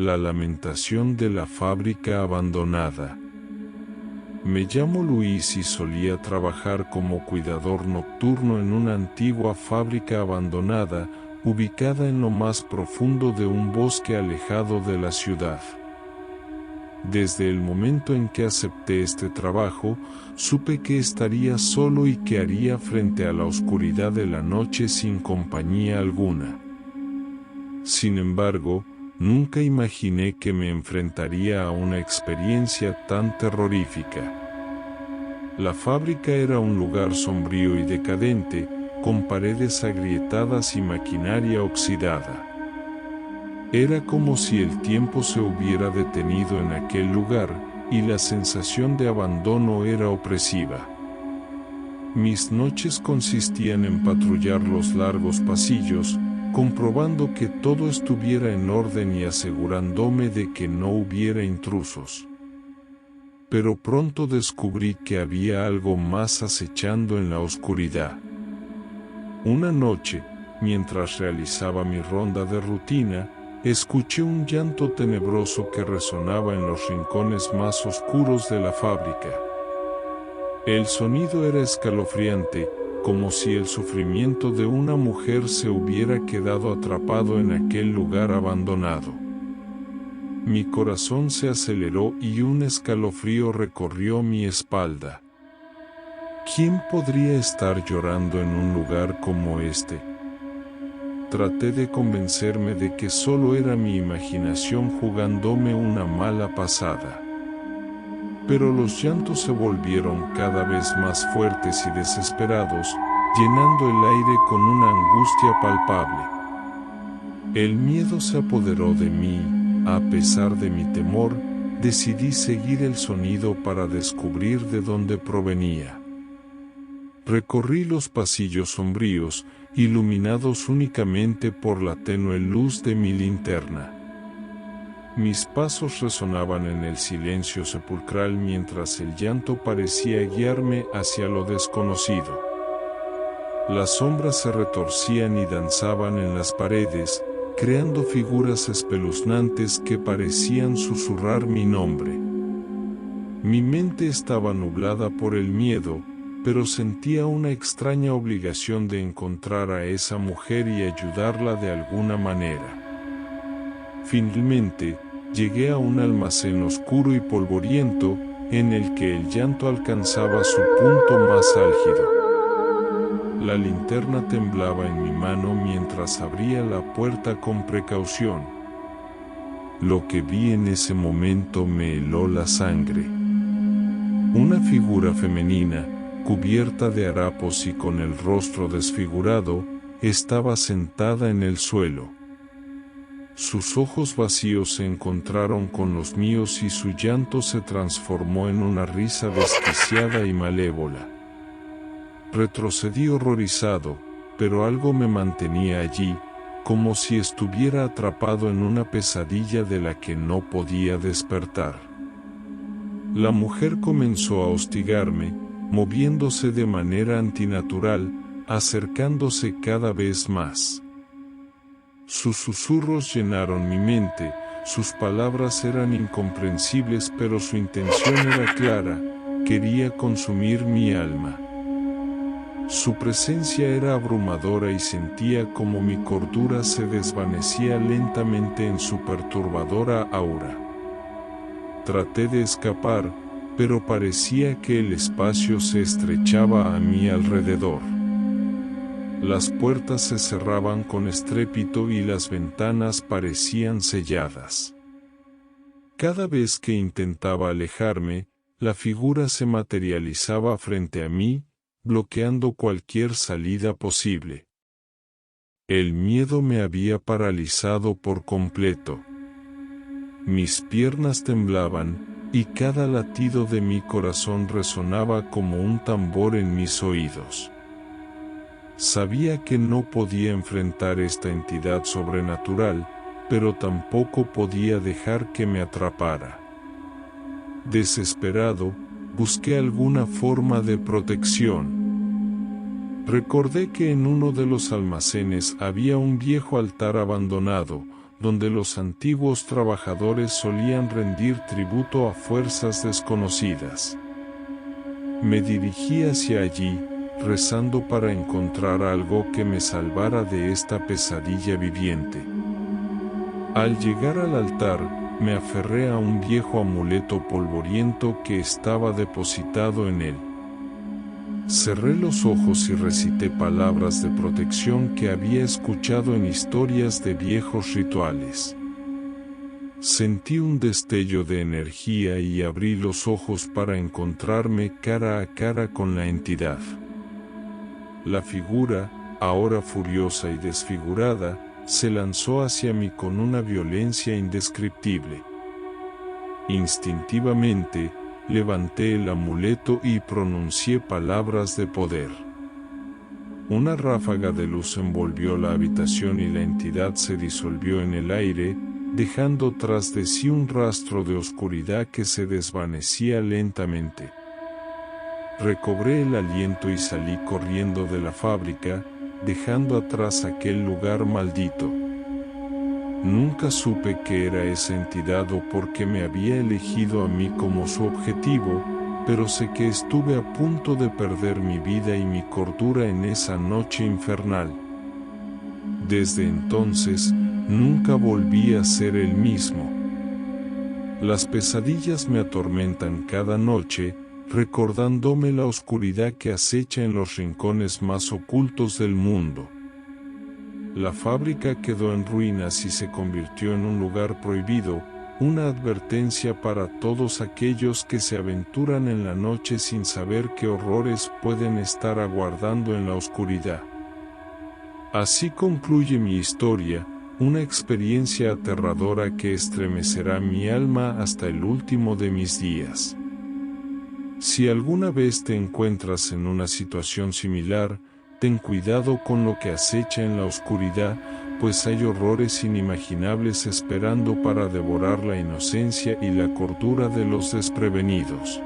La lamentación de la fábrica abandonada. Me llamo Luis y solía trabajar como cuidador nocturno en una antigua fábrica abandonada, ubicada en lo más profundo de un bosque alejado de la ciudad. Desde el momento en que acepté este trabajo, supe que estaría solo y que haría frente a la oscuridad de la noche sin compañía alguna. Sin embargo, nunca imaginé que me enfrentaría a una experiencia tan terrorífica. La fábrica era un lugar sombrío y decadente, con paredes agrietadas y maquinaria oxidada. Era como si el tiempo se hubiera detenido en aquel lugar, y la sensación de abandono era opresiva. Mis noches consistían en patrullar los largos pasillos, comprobando que todo estuviera en orden y asegurándome de que no hubiera intrusos. Pero pronto descubrí que había algo más acechando en la oscuridad. Una noche, mientras realizaba mi ronda de rutina, escuché un llanto tenebroso que resonaba en los rincones más oscuros de la fábrica. El sonido era escalofriante, como si el sufrimiento de una mujer se hubiera quedado atrapado en aquel lugar abandonado. Mi corazón se aceleró y un escalofrío recorrió mi espalda. ¿Quién podría estar llorando en un lugar como este? Traté de convencerme de que solo era mi imaginación jugándome una mala pasada. Pero los llantos se volvieron cada vez más fuertes y desesperados, llenando el aire con una angustia palpable. El miedo se apoderó de mí. A pesar de mi temor, decidí seguir el sonido para descubrir de dónde provenía. Recorrí los pasillos sombríos, iluminados únicamente por la tenue luz de mi linterna. Mis pasos resonaban en el silencio sepulcral mientras el llanto parecía guiarme hacia lo desconocido. Las sombras se retorcían y danzaban en las paredes, creando figuras espeluznantes que parecían susurrar mi nombre. Mi mente estaba nublada por el miedo, pero sentía una extraña obligación de encontrar a esa mujer y ayudarla de alguna manera. Finalmente, llegué a un almacén oscuro y polvoriento, en el que el llanto alcanzaba su punto más álgido. La linterna temblaba en mi mano mientras abría la puerta con precaución. Lo que vi en ese momento me heló la sangre. Una figura femenina, cubierta de harapos y con el rostro desfigurado, estaba sentada en el suelo. Sus ojos vacíos se encontraron con los míos y su llanto se transformó en una risa desquiciada y malévola. Retrocedí horrorizado, pero algo me mantenía allí, como si estuviera atrapado en una pesadilla de la que no podía despertar. La mujer comenzó a hostigarme, moviéndose de manera antinatural, acercándose cada vez más. Sus susurros llenaron mi mente, sus palabras eran incomprensibles pero su intención era clara, quería consumir mi alma. Su presencia era abrumadora y sentía como mi cordura se desvanecía lentamente en su perturbadora aura. Traté de escapar, pero parecía que el espacio se estrechaba a mi alrededor. Las puertas se cerraban con estrépito y las ventanas parecían selladas. Cada vez que intentaba alejarme, la figura se materializaba frente a mí, bloqueando cualquier salida posible. El miedo me había paralizado por completo. Mis piernas temblaban, y cada latido de mi corazón resonaba como un tambor en mis oídos. Sabía que no podía enfrentar esta entidad sobrenatural, pero tampoco podía dejar que me atrapara. Desesperado, busqué alguna forma de protección. Recordé que en uno de los almacenes había un viejo altar abandonado, donde los antiguos trabajadores solían rendir tributo a fuerzas desconocidas. Me dirigí hacia allí, rezando para encontrar algo que me salvara de esta pesadilla viviente. Al llegar al altar, me aferré a un viejo amuleto polvoriento que estaba depositado en él. Cerré los ojos y recité palabras de protección que había escuchado en historias de viejos rituales. Sentí un destello de energía y abrí los ojos para encontrarme cara a cara con la entidad. La figura, ahora furiosa y desfigurada, se lanzó hacia mí con una violencia indescriptible. Instintivamente, levanté el amuleto y pronuncié palabras de poder. Una ráfaga de luz envolvió la habitación y la entidad se disolvió en el aire, dejando tras de sí un rastro de oscuridad que se desvanecía lentamente. Recobré el aliento y salí corriendo de la fábrica, dejando atrás aquel lugar maldito. Nunca supe qué era esa entidad o por qué me había elegido a mí como su objetivo, pero sé que estuve a punto de perder mi vida y mi cordura en esa noche infernal. Desde entonces, nunca volví a ser el mismo. Las pesadillas me atormentan cada noche, recordándome la oscuridad que acecha en los rincones más ocultos del mundo. La fábrica quedó en ruinas y se convirtió en un lugar prohibido, una advertencia para todos aquellos que se aventuran en la noche sin saber qué horrores pueden estar aguardando en la oscuridad. Así concluye mi historia, una experiencia aterradora que estremecerá mi alma hasta el último de mis días. Si alguna vez te encuentras en una situación similar, ten cuidado con lo que acecha en la oscuridad, pues hay horrores inimaginables esperando para devorar la inocencia y la cordura de los desprevenidos.